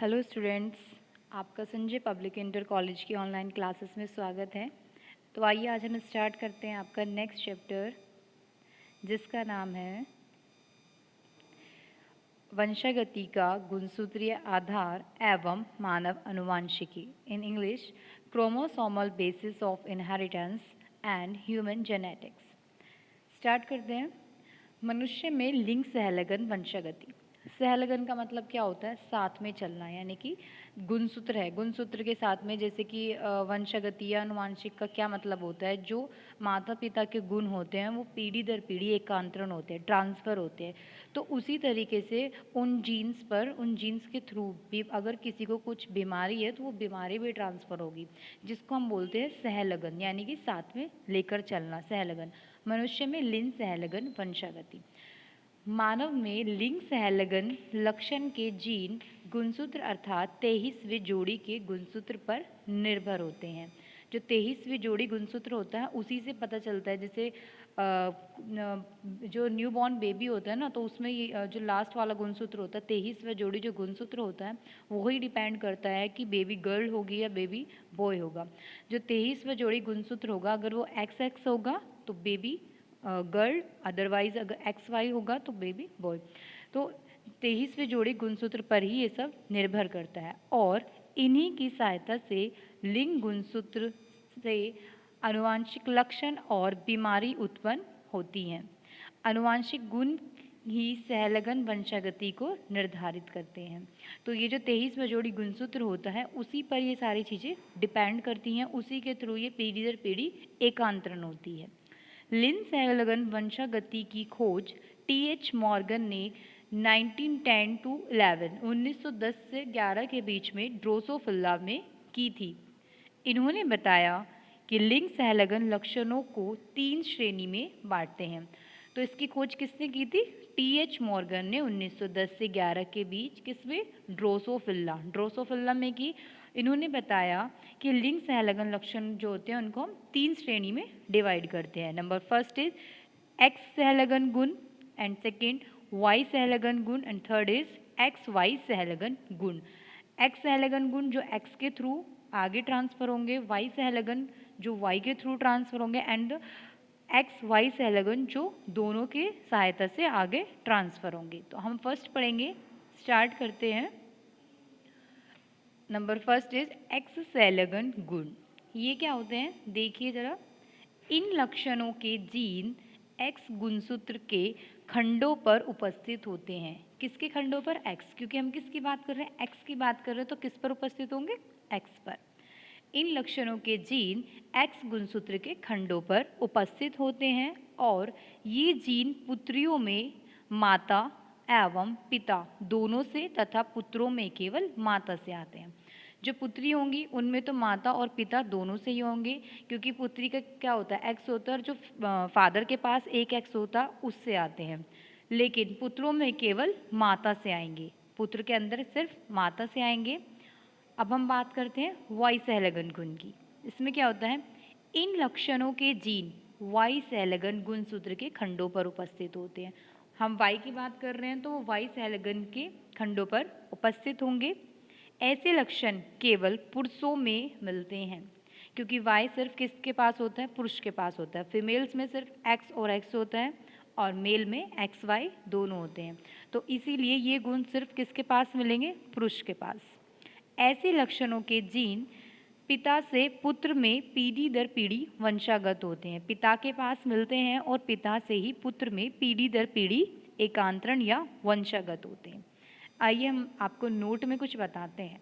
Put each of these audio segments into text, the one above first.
Hello students, आपका Sanjay public inter college की online classes में स्वागत है। तो आइए आज हम स्टार्ट करते हैं आपका नेक्स्ट चैप्टर, जिसका नाम है वंशागति का गुणसूत्रीय आधार एवं मानव आनुवंशिकी। In English, chromosomal basis of inheritance and human genetics. Start करते हैं। मनुष्य में लिंग सहलगन वंशागति। सहलगन का मतलब क्या होता है? साथ में चलना, यानी कि गुणसूत्र है, गुणसूत्र के साथ में, जैसे कि वंशागति या आनुवांशिक का क्या मतलब होता है? जो माता पिता के गुण होते हैं वो पीढ़ी दर पीढ़ी एकांतरण होते हैं, ट्रांसफ़र होते हैं। तो उसी तरीके से उन जीन्स के थ्रू भी अगर किसी को कुछ बीमारी है तो वो बीमारी भी ट्रांसफ़र होगी, जिसको हम बोलते हैं सहलगन, यानी कि साथ में लेकर चलना, सहलगन। मनुष्य में लिंग सहलगन वंशागति। मानव में लिंग सहलगन लक्षण के जीन गुणसूत्र अर्थात 23वीं जोड़ी के गुणसूत्र पर निर्भर होते हैं। जो 23वीं जोड़ी गुणसूत्र होता है उसी से पता चलता है। जैसे जो न्यू बॉर्न बेबी होता है ना, तो उसमें ये जो लास्ट वाला गुणसूत्र होता है, 23वां जोड़ी जो गुणसूत्र होता है, वही डिपेंड करता है कि बेबी गर्ल होगी या बेबी बॉय होगा। जो 23वां जोड़ी गुणसूत्र होगा, अगर वो XX होगा तो बेबी गर्ल, अदरवाइज अगर XY होगा तो बेबी बॉय। तो 23वें जोड़ी गुणसूत्र पर ही ये सब निर्भर करता है, और इन्हीं की सहायता से लिंग गुणसूत्र से आनुवांशिक लक्षण और बीमारी उत्पन्न होती हैं। आनुवांशिक गुण ही सहलगन वंशागति को निर्धारित करते हैं। तो ये जो 23वां जोड़ी गुणसूत्र होता है उसी पर ये सारी चीज़ें डिपेंड करती हैं, उसी के थ्रू ये पीढ़ी दर पीढ़ी एकांतरण होती है। लिंग सहलगन वंशागति की खोज TH मॉर्गन ने 1910 to 11 1910 से 11 के बीच में ड्रोसोफिला में की थी। इन्होंने बताया कि लिंग सहलगन लक्षणों को 3 श्रेणी में बांटते हैं। तो इसकी खोज किसने की थी? TH मॉर्गन ने 1910 से 11 के बीच किसमें? ड्रोसोफिला में की। इन्होंने बताया कि लिंग सहलगन लक्षण जो होते हैं उनको हम 3 श्रेणी में डिवाइड करते हैं। नंबर फर्स्ट इज X सहलगन गुण, एंड सेकेंड Y सहलगन गुण, एंड थर्ड इज XY सहलगन गुण। X सहलगन गुण जो X के थ्रू आगे ट्रांसफर होंगे, Y सहलगन जो Y के थ्रू ट्रांसफर होंगे, एंड XY सहलगन जो दोनों के सहायता से आगे ट्रांसफर होंगे। तो हम फर्स्ट पढ़ेंगे, स्टार्ट करते हैं। नंबर फर्स्ट इज X सहलगन गुण। ये क्या होते हैं? देखिए जरा। इन लक्षणों के जीन X गुणसूत्र के खंडों पर उपस्थित होते हैं। किसके खंडों पर? X, क्योंकि हम किसकी बात कर रहे हैं? X की बात कर रहे हैं, तो किस पर उपस्थित होंगे? X पर। इन लक्षणों के जीन X गुणसूत्र के खंडों पर उपस्थित होते हैं, और ये जीन पुत्रियों में माता एवं पिता दोनों से तथा पुत्रों में केवल माता से आते हैं। जो पुत्री होंगी उनमें तो माता और पिता दोनों से ही होंगे, क्योंकि पुत्री का क्या होता है? X होता है, और जो फादर के पास एक X होता उससे आते हैं। लेकिन पुत्रों में केवल माता से आएंगे, पुत्र के अंदर सिर्फ माता से आएंगे। अब हम बात करते हैं Y सहलगन गुण की। इसमें क्या होता है? इन लक्षणों के जीन Y सहलगन गुणसूत्र के खंडों पर उपस्थित होते हैं। हम Y की बात कर रहे हैं तो वो Y सहलगन के खंडों पर उपस्थित होंगे। ऐसे लक्षण केवल पुरुषों में मिलते हैं, क्योंकि Y सिर्फ किसके पास होता है? पुरुष के पास होता है। फीमेल्स में सिर्फ X और X होता है, और मेल में XY दोनों होते हैं। तो इसीलिए ये गुण सिर्फ किसके पास मिलेंगे? पुरुष के पास। ऐसे लक्षणों के जीन पिता से पुत्र में पीढ़ी दर पीढ़ी वंशागत होते हैं। पिता के पास मिलते हैं और पिता से ही पुत्र में पीढ़ी दर पीढ़ी एकांतरण या वंशागत होते हैं। आइए हम आपको नोट में कुछ बताते हैं।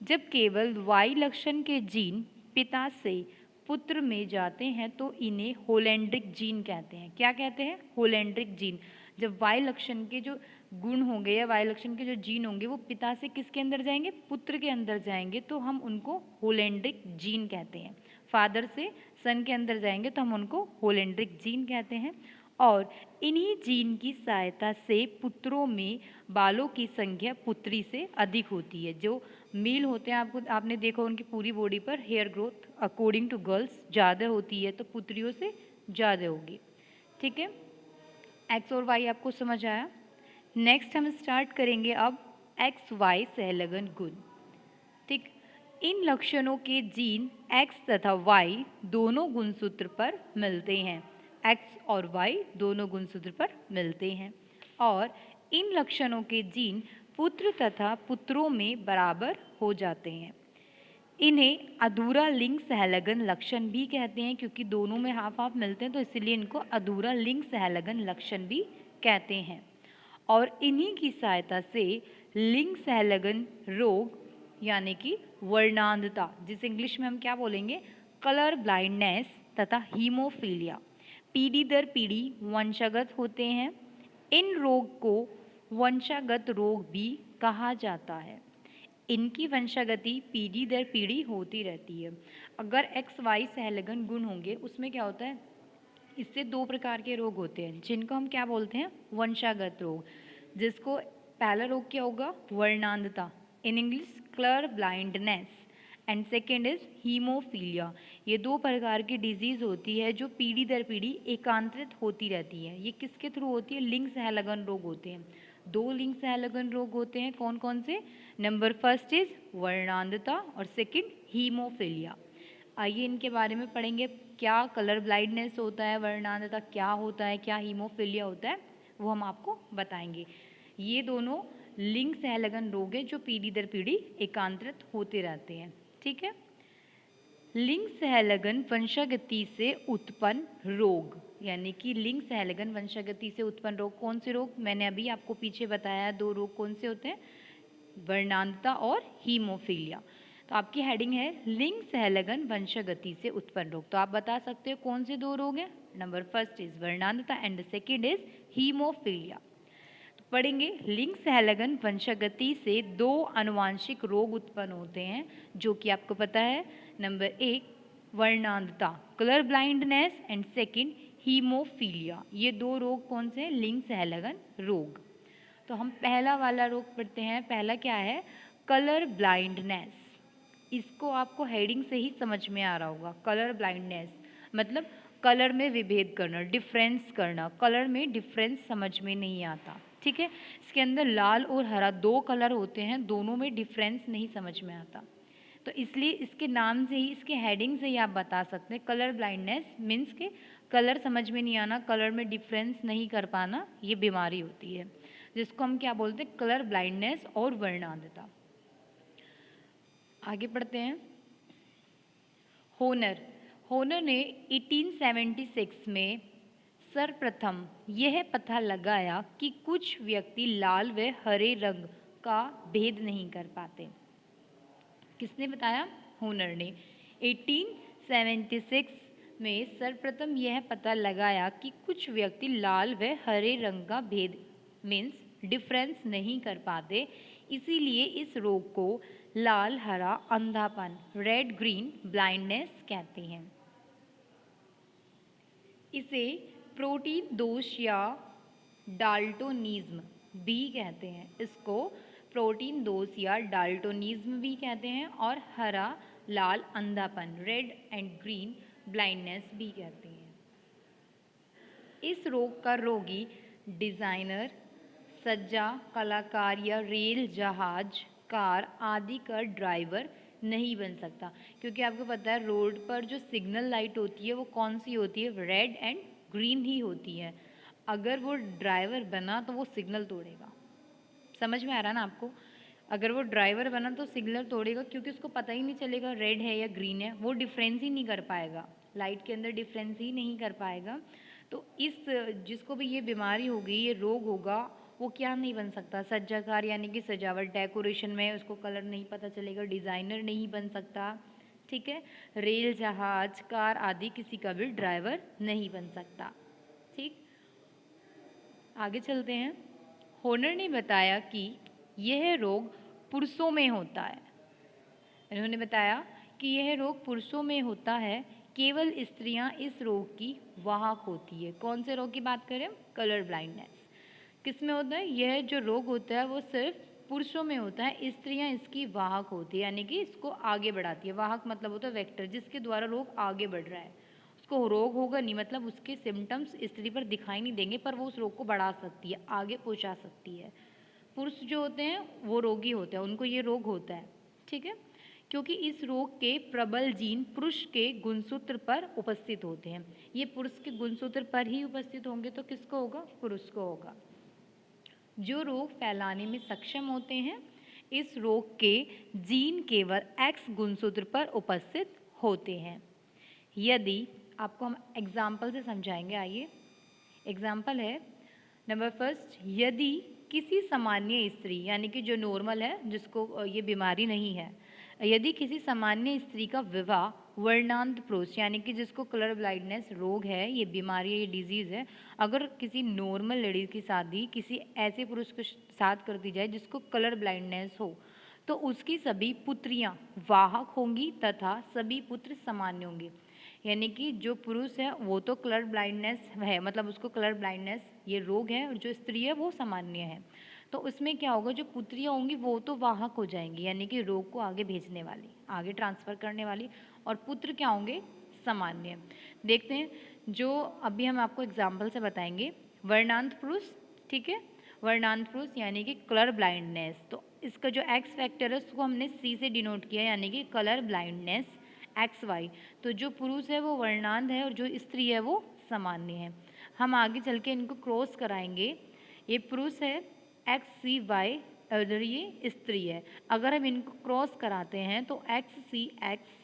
जब केवल Y लक्षण के जीन पिता से पुत्र में जाते हैं तो इन्हें होलैंड्रिक जीन कहते हैं। क्या कहते हैं? Holandric gene. जब Y लक्षण के जो गुण होंगे या Y लक्षण के जो जीन होंगे वो पिता से किसके अंदर जाएंगे? पुत्र के अंदर जाएंगे, तो हम उनको होलैंड्रिक जीन कहते हैं। फादर से सन के अंदर जाएंगे तो हम उनको होलैंड्रिक जीन कहते हैं। और इन्हीं जीन की सहायता से पुत्रों में बालों की संख्या पुत्री से अधिक होती है। जो मेल होते हैं, आपने देखा उनकी पूरी बॉडी पर hair growth according to girls ज़्यादा होती है, तो पुत्रियों से ज़्यादा होगी। ठीक है, X और Y आपको समझ आया। नेक्स्ट हम स्टार्ट करेंगे अब XY सहलगन गुण। ठीक, इन लक्षणों के जीन X तथा Y दोनों गुणसूत्र पर मिलते हैं। X और Y दोनों गुणसूत्र पर मिलते हैं और इन लक्षणों के जीन पुत्र तथा पुत्रों में बराबर हो जाते हैं। इन्हें अधूरा लिंग सहलगन लक्षण भी कहते हैं, क्योंकि दोनों में हाफ हाफ मिलते हैं तो इसलिए इनको अधूरा लिंग सहलगन लक्षण भी कहते हैं। और इन्हीं की सहायता से लिंग सहलगन रोग यानी कि वर्णांधता, जिसे इंग्लिश में हम क्या बोलेंगे, कलर ब्लाइंडनेस तथा हीमोफीलिया, पीढ़ी दर पीढ़ी वंशागत होते हैं। इन रोग को वंशागत रोग भी कहा जाता है। इनकी वंशागति पीढ़ी दर पीढ़ी होती रहती है। अगर XY सहलगन गुण होंगे उसमें क्या होता है, इससे दो प्रकार के रोग होते हैं जिनको हम क्या बोलते हैं, वंशागत रोग। जिसको पहला रोग क्या होगा, वर्णांधता, in English colour blindness, and second is haemophilia. ये दो प्रकार की डिजीज होती है जो पीढ़ी दर पीढ़ी एकांतरित होती रहती है। ये किसके थ्रू होती है, लिंग सहलगन रोग होते हैं। दो लिंग सहलगन रोग होते हैं, कौन कौन से, नंबर फर्स्ट इज वर्णांधता और सेकेंड हीमोफीलिया। आइए इनके बारे में पढ़ेंगे, क्या कलर ब्लाइंडनेस होता है, वर्णांधता क्या होता है, क्या हीमोफीलिया होता है, वो हम आपको बताएंगे। ये दोनों लिंग सहलगन रोग हैं जो पीढ़ी दर पीढ़ी एकांतरित होते रहते हैं। ठीक है, लिंग सहलगन वंशागति से उत्पन्न रोग, यानी कि लिंग सहलगन वंशागति से उत्पन्न रोग कौन से रोग, मैंने अभी आपको पीछे बताया दो रोग कौन से होते हैं, वर्णांधता और हीमोफीलिया। तो आपकी हेडिंग है लिंग सहलगन वंशागति से उत्पन्न रोग। तो आप बता सकते हो कौन से दो रोग हैं, नंबर फर्स्ट इज वर्णांधता एंड सेकेंड इज हीमोफीलिया। तो पढ़ेंगे, लिंग सहलगन वंशागति से दो आनुवांशिक रोग उत्पन्न होते हैं जो कि आपको पता है, नंबर एक वर्णांधता colour blindness and second haemophilia. ये दो रोग कौन से हैं, लिंग सहलगन रोग। तो हम पहला वाला रोग पढ़ते हैं। पहला क्या है, कलर ब्लाइंडनेस। इसको आपको हेडिंग से ही समझ में आ रहा होगा। कलर ब्लाइंडनेस मतलब कलर में विभेद करना, डिफरेंस करना। कलर में डिफरेंस समझ में नहीं आता, ठीक है। इसके अंदर लाल और हरा दो कलर होते हैं, दोनों में डिफरेंस नहीं समझ में आता। तो इसलिए इसके नाम से ही, इसके हेडिंग से ही आप बता सकते हैं कलर ब्लाइंडनेस मीन्स के कलर समझ में नहीं आना, कलर में डिफरेंस नहीं कर पाना, ये बीमारी होती है जिसको हम क्या बोलते हैं, कलर ब्लाइंडनेस और वर्णांधता। आगे पढ़ते हैं। होनर, होनर ने 1876 में सर्वप्रथम यह पता लगाया कि कुछ व्यक्ति लाल व हरे रंग का भेद नहीं कर पाते। किसने बताया, होनर ने 1876 में सर्वप्रथम यह पता लगाया कि कुछ व्यक्ति लाल व हरे रंग का भेद मीन्स डिफरेंस नहीं कर पाते, इसीलिए इस रोग को लाल हरा अंधापन, रेड ग्रीन ब्लाइंडनेस कहते हैं। इसे प्रोटीन दोष या डाल्टोनिज्म भी कहते हैं। इसको प्रोटीन दोष या डाल्टोनिज्म भी कहते हैं और हरा लाल अंधापन, रेड एंड ग्रीन ब्लाइंडनेस भी कहते हैं। इस रोग का रोगी डिजाइनर, सज्जा, कलाकार या रेल, जहाज, कार आदि का ड्राइवर नहीं बन सकता, क्योंकि आपको पता है रोड पर जो सिग्नल लाइट होती है वो कौन सी होती है, रेड एंड ग्रीन ही होती है। अगर वो ड्राइवर बना तो वो सिग्नल तोड़ेगा। समझ में आ रहा है ना आपको, अगर वो ड्राइवर बना तो सिग्नल तोड़ेगा, क्योंकि उसको पता ही नहीं चलेगा रेड है या ग्रीन है, वो डिफरेंस ही नहीं कर पाएगा, लाइट के अंदर डिफरेंस ही नहीं कर पाएगा। तो इस जिसको भी ये बीमारी होगी, ये रोग होगा, वो क्या नहीं बन सकता, सज्जाकार यानी कि सजावट, डेकोरेशन में उसको कलर नहीं पता चलेगा, डिज़ाइनर नहीं बन सकता, ठीक है। रेल, जहाज, कार आदि किसी का भी ड्राइवर नहीं बन सकता, ठीक। आगे चलते हैं। होनर ने बताया कि यह रोग पुरुषों में होता है। इन्होंने बताया कि यह रोग पुरुषों में होता है, केवल स्त्रियां इस रोग की वाहक होती है। कौन से रोग की बात करें, कलर ब्लाइंडनेस। किस में होता है, यह जो रोग होता है वो सिर्फ पुरुषों में होता है, स्त्रियां इसकी वाहक होती है, यानी कि इसको आगे बढ़ाती है। वाहक मतलब होता है वेक्टर, जिसके द्वारा रोग आगे बढ़ रहा है। उसको रोग होगा नहीं, मतलब उसके सिम्टम्स स्त्री पर दिखाई नहीं देंगे, पर वो उस रोग को बढ़ा सकती है, आगे पहुंचा सकती है। पुरुष जो होते हैं वो रोगी होते हैं, उनको ये रोग होता है, ठीक है, क्योंकि इस रोग के प्रबल जीन पुरुष के गुणसूत्र पर उपस्थित होते हैं। ये पुरुष के गुणसूत्र पर ही उपस्थित होंगे तो किसको होगा? पुरुष को होगा। जो रोग फैलाने में सक्षम होते हैं, इस रोग के जीन केवल एक्स गुणसूत्र पर उपस्थित होते हैं। यदि आपको हम एग्जाम्पल से समझाएंगे, आइए। एग्जाम्पल है नंबर फर्स्ट, यदि किसी सामान्य स्त्री यानी कि जो नॉर्मल है, जिसको ये बीमारी नहीं है, यदि किसी सामान्य स्त्री का विवाह वर्णांध पुरुष यानी कि जिसको कलर ब्लाइंडनेस रोग है, ये बीमारी है, ये डिजीज़ है, अगर किसी नॉर्मल लेडीज़ की शादी किसी ऐसे पुरुष के साथ कर दी जाए जिसको कलर ब्लाइंडनेस हो, तो उसकी सभी पुत्रियां वाहक होंगी तथा सभी पुत्र सामान्य होंगे। यानी कि जो पुरुष है वो तो कलर ब्लाइंडनेस है, मतलब उसको कलर ब्लाइंडनेस ये रोग है, और जो स्त्री है वो सामान्य है। तो उसमें क्या होगा, जो पुत्रियां होंगी वो तो वाहक हो जाएंगी, यानी कि रोग को आगे भेजने वाली, आगे ट्रांसफ़र करने वाली, और पुत्र क्या होंगे? सामान्य। देखते हैं, जो अभी हम आपको एग्जाम्पल से बताएंगे। वर्णांत पुरुष, ठीक है, वर्णांत पुरुष यानी कि कलर ब्लाइंडनेस, तो इसका जो एक्स फैक्टर है उसको हमने सी से डिनोट किया, यानी कि कलर ब्लाइंडनेस एक्स वाई। तो जो पुरुष है वो वर्णांध है और जो स्त्री है वो सामान्य है। हम आगे चल के इनको क्रॉस कराएंगे। ये पुरुष है एक्स सी वाई और ये स्त्री है। अगर हम इनको क्रॉस कराते हैं तो X C X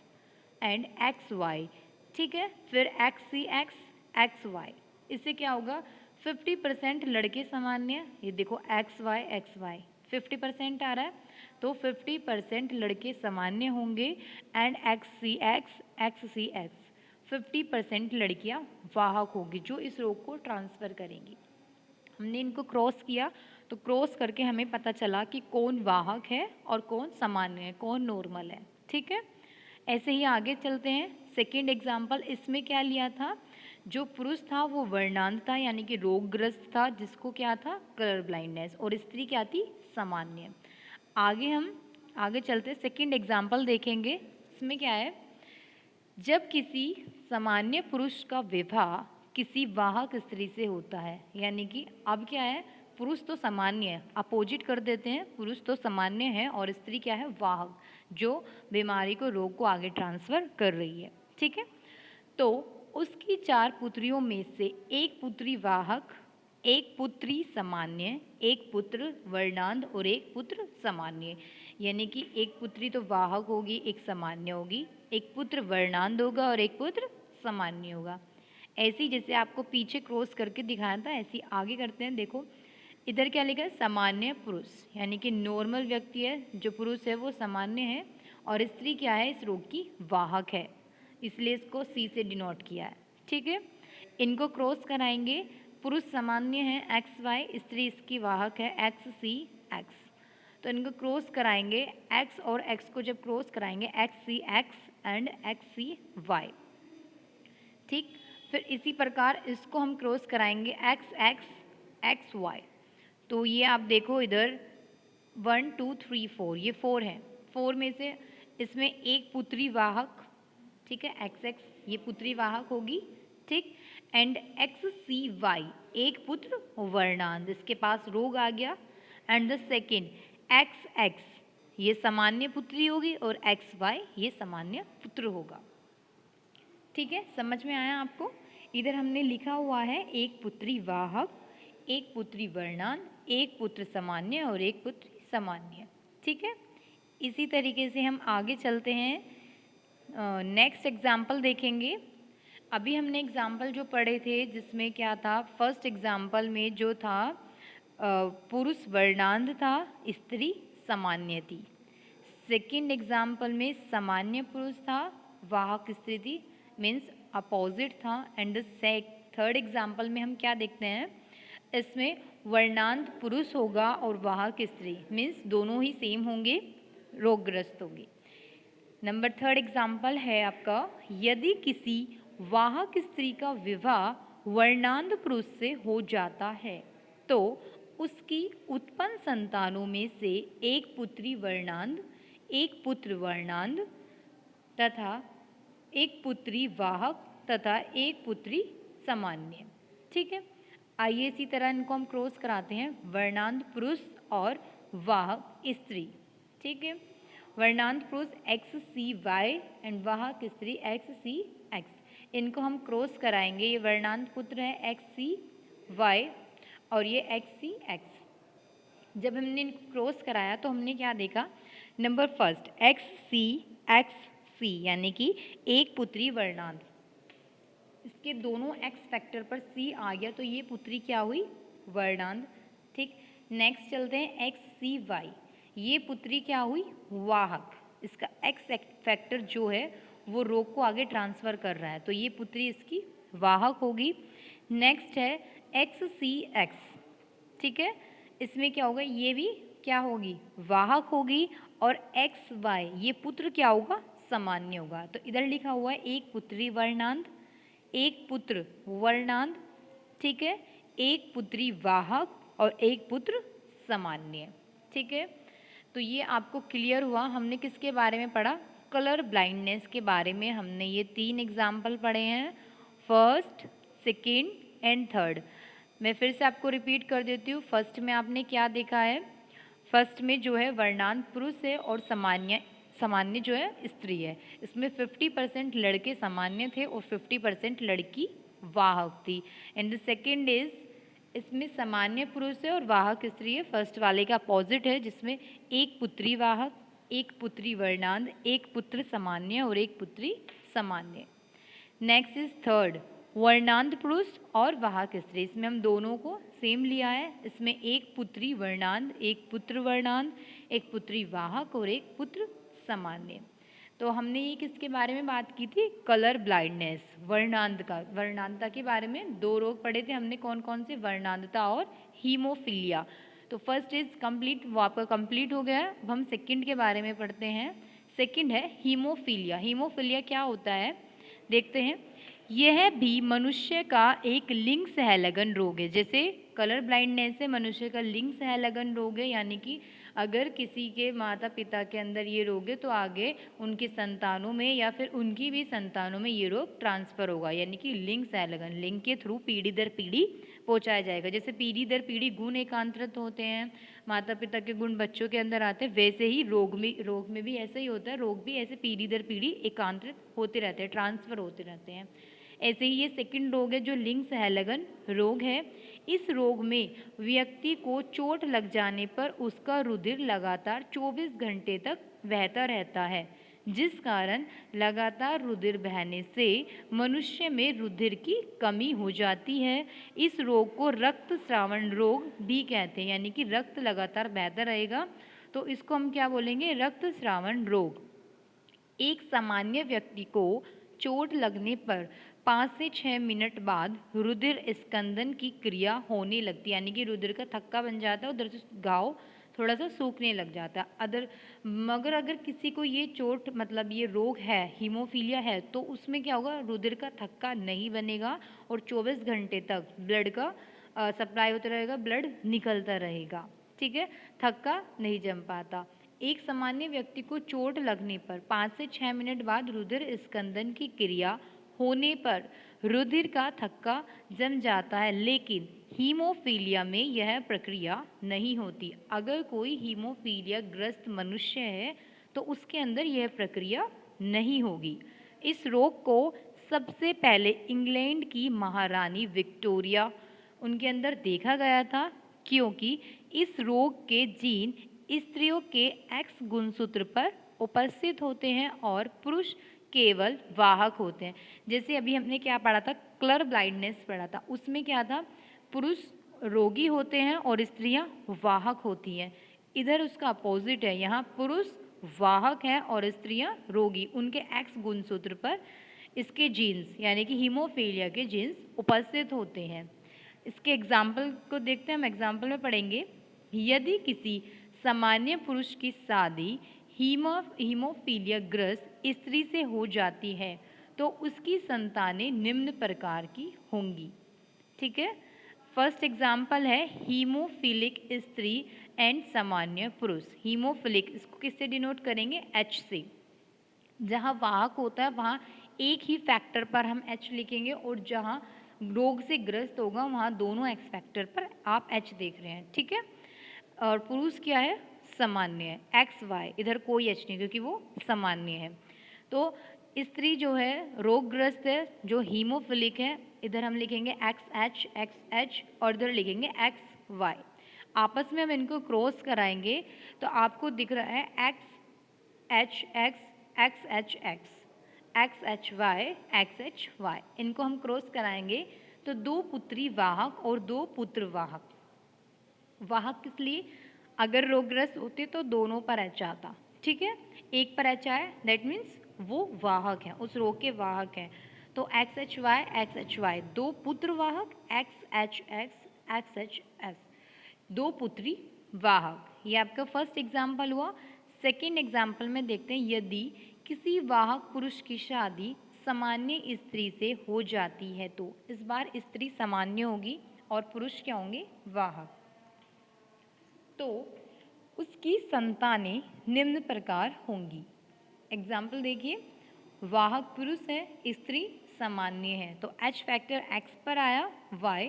and X Y, ठीक है, फिर X C X X Y, इससे क्या होगा? 50% लड़के सामान्य, ये देखो एक्स वाई 50% आ रहा है, तो 50% लड़के सामान्य होंगे, एंड एक्स सी एक्स 50% लड़कियां वाहक होगी जो इस रोग को ट्रांसफ़र करेंगी। हमने इनको क्रॉस किया, तो क्रॉस करके हमें पता चला कि कौन वाहक है और कौन सामान्य है, कौन नॉर्मल है, ठीक है। ऐसे ही आगे चलते हैं। सेकेंड एग्जाम्पल, इसमें क्या लिया था? जो पुरुष था वो वर्णांध था यानी कि रोगग्रस्त था, जिसको क्या था? कलर ब्लाइंडनेस, और स्त्री क्या थी? सामान्य। हम आगे चलते सेकेंड एग्जाम्पल देखेंगे। इसमें क्या है? जब किसी सामान्य पुरुष का विवाह किसी वाहक स्त्री से होता है, यानी कि अब क्या है? पुरुष तो सामान्य है, अपोजिट कर देते हैं, पुरुष तो सामान्य है और स्त्री क्या है? वाहक, जो बीमारी को, रोग को आगे ट्रांसफ़र कर रही है, ठीक है। तो उसकी 4 पुत्रियों में से एक पुत्री वाहक, एक पुत्री सामान्य, एक पुत्र वर्णांध और एक पुत्र सामान्य। यानी कि एक पुत्री तो वाहक होगी, एक सामान्य होगी, एक पुत्र वर्णांध होगा और एक पुत्र सामान्य होगा। ऐसे ही जैसे आपको पीछे क्रॉस करके दिखाया था, ऐसे ही आगे करते हैं। देखो इधर क्या लिखा है? सामान्य पुरुष, यानी कि नॉर्मल व्यक्ति है, जो पुरुष है वो सामान्य है, और स्त्री क्या है? इस रोग की वाहक है, इसलिए इसको सी से डिनोट किया है, ठीक है। इनको क्रॉस कराएंगे। पुरुष सामान्य है एक्स वाई, स्त्री इसकी वाहक है एक्स सी एक्स, तो इनको क्रॉस कराएंगे। एक्स और एक्स को जब क्रॉस कराएंगे, X C X and X C Y, ठीक। फिर इसी प्रकार इसको हम क्रॉस कराएंगे एक्स एक्स एक्स वाई। तो ये आप देखो इधर 1 2 3 4, ये 4 है। 4 में से इसमें एक पुत्री वाहक, ठीक है, एक्स एक्स ये पुत्री वाहक होगी, ठीक, एंड एक्स सी वाई एक पुत्र वर्णांध, इसके पास रोग आ गया, and the second x x ये सामान्य पुत्री होगी और एक्स वाई ये सामान्य पुत्र होगा, ठीक है। समझ में आया आपको? इधर हमने लिखा हुआ है एक पुत्री वाहक, एक पुत्री वर्णांध, एक पुत्र सामान्य और एक पुत्री सामान्य, ठीक है। इसी तरीके से हम आगे चलते हैं, नेक्स्ट एग्जाम्पल देखेंगे। अभी हमने एग्जाम्पल जो पढ़े थे जिसमें क्या था? फर्स्ट एग्जाम्पल में जो था पुरुष वर्णांध था, स्त्री सामान्य थी। सेकेंड एग्जाम्पल में सामान्य पुरुष था, वाहक स्त्री थी, मीन्स अपोजिट था। एंड थर्ड एग्जाम्पल में हम क्या देखते हैं? इसमें वर्णांध पुरुष होगा और वाहक स्त्री, मीन्स दोनों ही सेम होंगे, रोगग्रस्त होंगे। नंबर थर्ड एग्जाम्पल है आपका, यदि किसी वाहक स्त्री का विवाह वर्णांध पुरुष से हो जाता है तो उसकी उत्पन्न संतानों में से एक पुत्री वर्णांध, एक पुत्र वर्णांध तथा एक पुत्री वाहक तथा एक पुत्री सामान्य, ठीक है। आइए इसी तरह इनको हम क्रॉस कराते हैं। वर्णांध पुरुष और वाहक स्त्री। ठीक है, वर्णांत पुरुष XCY एंड वाहक स्त्री XCX। इनको हम क्रॉस कराएंगे, ये वर्णांत पुत्र है XCY और ये XCX। जब हमने इनको क्रॉस कराया तो हमने क्या देखा, नंबर फर्स्ट XCXC यानी कि एक पुत्री वर्णांत, इसके दोनों एक्स फैक्टर पर C आ गया तो ये पुत्री क्या हुई, वर्णांत। ठीक, नेक्स्ट चलते हैं XCY, ये पुत्री क्या हुई, वाहक। इसका एक्स फैक्टर जो है वो रोग को आगे ट्रांसफर कर रहा है तो ये पुत्री इसकी वाहक होगी। नेक्स्ट है XCX। ठीक है, इसमें क्या होगा, ये भी क्या होगी, वाहक होगी। और XY ये पुत्र क्या होगा, सामान्य होगा। तो इधर लिखा हुआ है एक पुत्री वर्णांत, एक पुत्र वर्णांत। ठीक है, एक पुत्री वाहक और एक पुत्र सामान्य। ठीक है, तो ये आपको क्लियर हुआ। हमने किसके बारे में पढ़ा, कलर ब्लाइंडनेस के बारे में। हमने ये 3 एग्जाम्पल पढ़े हैं, फर्स्ट, सेकेंड एंड थर्ड। मैं फिर से आपको रिपीट कर देती हूँ। फर्स्ट में आपने क्या देखा है, फर्स्ट में जो है वर्णांत पुरुष है और सामान्य जो है स्त्री है। इसमें 50% लड़के सामान्य थे और 50% लड़की वाहक थी। एंड द सेकेंड इज, इसमें सामान्य पुरुष है और वाहक स्त्री है। फर्स्ट वाले का अपोजिट है जिसमें एक पुत्री वाहक, एक पुत्री वर्णांत, एक पुत्र सामान्य और एक पुत्री सामान्य। नेक्स्ट इज थर्ड, वर्णांत पुरुष और वाहक स्त्री। इसमें हम दोनों को सेम लिया है। इसमें एक पुत्री वर्णांत, एक पुत्र वर्णांत, एक पुत्री वाहक और एक पुत्र सामान्य। तो हमने ये किसके बारे में बात की थी, कलर ब्लाइंडनेस, वर्णांतता के बारे में 2 रोग पढ़े थे हमने, कौन कौन से, वर्णांतता और हीमोफीलिया। तो फर्स्ट इज कंप्लीट, वो आपका कंप्लीट हो गया है। अब हम सेकंड के बारे में पढ़ते हैं। सेकंड है हीमोफीलिया। हीमोफीलिया क्या होता है देखते हैं। यह भी मनुष्य का एक लिंग सहलगन रोग है। जैसे कलर ब्लाइंडनेस से मनुष्य का लिंग सहलगन रोग है, यानी कि अगर किसी के माता पिता के अंदर ये रोग है तो आगे उनके संतानों में या फिर उनकी भी संतानों में ये रोग ट्रांसफर होगा, यानी कि लिंग सहलगन, लिंग के थ्रू पीढ़ी दर पीढ़ी पहुंचाया जाएगा। जैसे पीढ़ी दर पीढ़ी गुण एकांतरित होते हैं, माता पिता के गुण बच्चों के अंदर आते हैं, वैसे ही रोग में भी ऐसा ही होता है। रोग भी ऐसे पीढ़ी दर पीढ़ी एकांतरित होते रहते हैं, ट्रांसफर होते रहते हैं। ऐसे ही ये सेकंड रोग है जो लिंग सहलगन रोग है। इस रोग में व्यक्ति को चोट लग जाने पर उसका रुधिर लगातार 24 घंटे तक बहता रहता है, जिस कारण लगातार रुधिर बहने से मनुष्य में रुधिर की कमी हो जाती है। इस रोग को रक्तस्रावण रोग भी कहते हैं, यानी कि रक्त लगातार बहता रहेगा तो इसको हम क्या बोलेंगे, रक्तस्रावण रोग। एक सामान्य व्यक्ति को चोट लगने पर 5 से 6 मिनट बाद रुधिर स्कंदन की क्रिया होने लगती है, यानी कि रुधिर का थक्का बन जाता है, उधर से घाव थोड़ा सा सूखने लग जाता है। मगर अगर किसी को ये चोट मतलब ये रोग है, हीमोफीलिया है, तो उसमें क्या होगा, रुधिर का थक्का नहीं बनेगा और 24 घंटे तक ब्लड का सप्लाई होता रहेगा, ब्लड निकलता रहेगा। ठीक है, थक्का नहीं जम पाता। एक सामान्य व्यक्ति को चोट लगने पर 5 से 6 मिनट बाद रुधिर स्कंदन की क्रिया होने पर रुधिर का थक्का जम जाता है, लेकिन हीमोफीलिया में यह प्रक्रिया नहीं होती। अगर कोई हीमोफीलिया ग्रस्त मनुष्य है तो उसके अंदर यह प्रक्रिया नहीं होगी। इस रोग को सबसे पहले इंग्लैंड की महारानी विक्टोरिया उनके अंदर देखा गया था, क्योंकि इस रोग के जीन स्त्रियों के एक्स गुणसूत्र पर उपस्थित होते हैं और पुरुष केवल वाहक होते हैं। जैसे अभी हमने क्या पढ़ा था, कलर ब्लाइंडनेस पढ़ा था, उसमें क्या था, पुरुष रोगी होते हैं और स्त्रियां वाहक होती हैं। इधर उसका अपोजिट है, यहाँ पुरुष वाहक हैं और स्त्रियां रोगी, उनके एक्स गुणसूत्र पर इसके जीन्स यानी कि हीमोफीलिया के जीन्स उपस्थित होते हैं। इसके एग्जाम्पल को देखते हैं, हम एग्जाम्पल में पढ़ेंगे। यदि किसी सामान्य पुरुष की शादी हीमोफीलिया ग्रस्त स्त्री से हो जाती है तो उसकी संतानें निम्न प्रकार की होंगी। ठीक है, फर्स्ट एग्जाम्पल है हीमोफिलिक स्त्री एंड सामान्य पुरुष। हीमोफिलिक इसको किससे डिनोट करेंगे, H से। जहाँ वाहक होता है वहाँ एक ही फैक्टर पर हम H लिखेंगे और जहाँ रोग से ग्रस्त होगा वहाँ दोनों एक्स फैक्टर पर आप H देख रहे हैं। ठीक है, और पुरुष क्या है, सामान्य है, एक्स वाई, इधर कोई एच नहीं क्योंकि वो सामान्य है। तो स्त्री जो है रोगग्रस्त है, जो हीमोफिलिक है, इधर हम लिखेंगे एक्स एच और इधर लिखेंगे एक्स वाई। आपस में हम इनको क्रॉस कराएंगे तो आपको दिख रहा है X H X H H Y X H Y. इनको हम क्रॉस कराएंगे तो दो पुत्री वाहक और दो पुत्र वाहक। वाहक किस लिए, अगर रोगग्रस्त होते तो दोनों पर एच आता, ठीक है, एक पर एच आए दैट मीन्स वो वाहक है, उस रोग के वाहक हैं। तो एक्स एच वाई दो पुत्र वाहक, एक्स एच एस दो पुत्री वाहक। ये आपका फर्स्ट एग्जाम्पल हुआ। सेकेंड एग्जाम्पल में देखते हैं, यदि किसी वाहक पुरुष की शादी सामान्य स्त्री से हो जाती है तो इस बार स्त्री सामान्य होगी और पुरुष क्या होंगे, वाहक। तो उसकी संतानें निम्न प्रकार होंगी। एग्जाम्पल देखिए, वाहक पुरुष है, स्त्री सामान्य है, तो H फैक्टर X पर आया, Y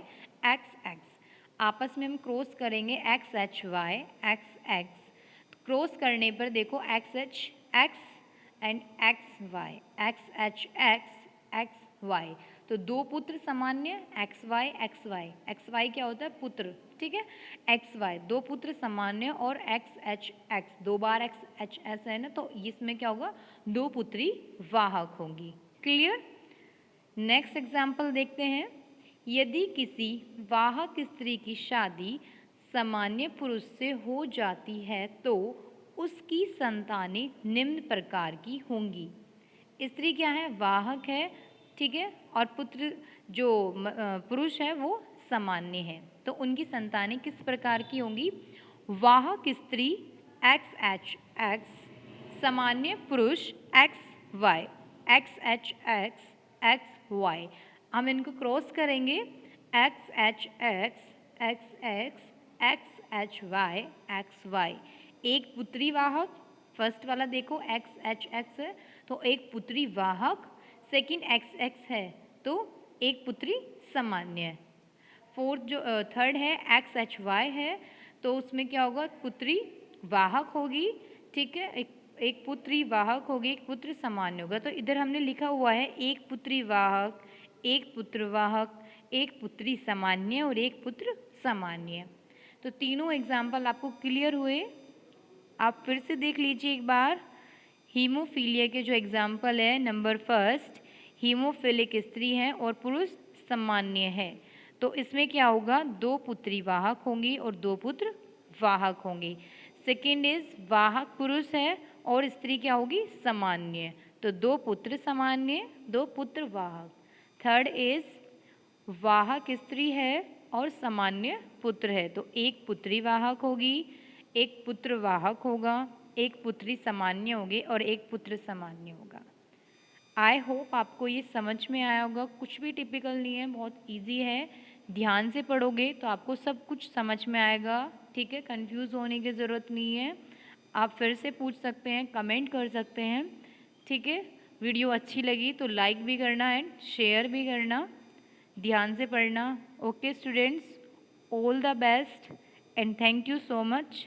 X आपस में हम क्रॉस करेंगे एक्स एक्स। क्रॉस करने पर देखो XH X and X H Y. तो दो पुत्र सामान्य एक्स वाई क्या होता है, पुत्र, ठीक है, एक्स वाई दो पुत्र सामान्य और एक्स दो बार एक्स है ना, तो इसमें क्या होगा, दो पुत्री वाहक होंगी। क्लियर। नेक्स्ट एग्जाम्पल देखते हैं, यदि किसी वाहक स्त्री की शादी सामान्य पुरुष से हो जाती है तो उसकी संतानें निम्न प्रकार की होंगी। स्त्री क्या है, वाहक है, ठीक है, और पुत्र जो पुरुष है वो सामान्य है, तो उनकी संतानें किस प्रकार की होंगी, वाहक स्त्री एक्स, सामान्य पुरुष एक्स एच वाई। हम इनको क्रॉस करेंगे एक्स एच वाई। एक पुत्री वाहक, फर्स्ट वाला देखो एक्स है तो एक पुत्री वाहक, सेकंड एक्स है तो एक पुत्री सामान्य है। फोर्थ जो थर्ड है एक्स वाई है तो उसमें क्या होगा, पुत्री वाहक होगी, ठीक है, एक पुत्री वाहक होगी, एक पुत्र सामान्य होगा। तो इधर हमने लिखा हुआ है एक पुत्री वाहक, एक पुत्र वाहक, एक पुत्री सामान्य और एक पुत्र सामान्य। तो तीनों एग्जाम्पल आपको क्लियर हुए। आप फिर से देख लीजिए एक बार। हीमोफीलिया के जो एग्जाम्पल है, नंबर फर्स्ट हीमोफिलिक स्त्री है और पुरुष सामान्य है, तो इसमें क्या होगा, दो पुत्री वाहक होंगी और दो पुत्र वाहक होंगे। सेकेंड इज वाहक पुरुष है और स्त्री क्या होगी, सामान्य, तो दो पुत्र सामान्य दो पुत्र वाहक। थर्ड इज वाहक स्त्री है और सामान्य पुत्र है, तो एक पुत्री वाहक होगी, एक पुत्र वाहक होगा, एक पुत्री सामान्य होगी और एक पुत्र सामान्य होगा। आई होप आपको ये समझ में आया होगा। कुछ भी टिपिकल नहीं है, बहुत इजी है, ध्यान से पढ़ोगे तो आपको सब कुछ समझ में आएगा, ठीक है, कंफ्यूज होने की ज़रूरत नहीं है। आप फिर से पूछ सकते हैं, कमेंट कर सकते हैं, ठीक है। वीडियो अच्छी लगी तो लाइक भी करना एंड शेयर भी करना, ध्यान से पढ़ना। Okay students, all the best and thank you so much.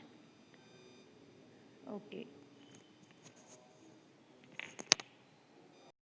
Okay.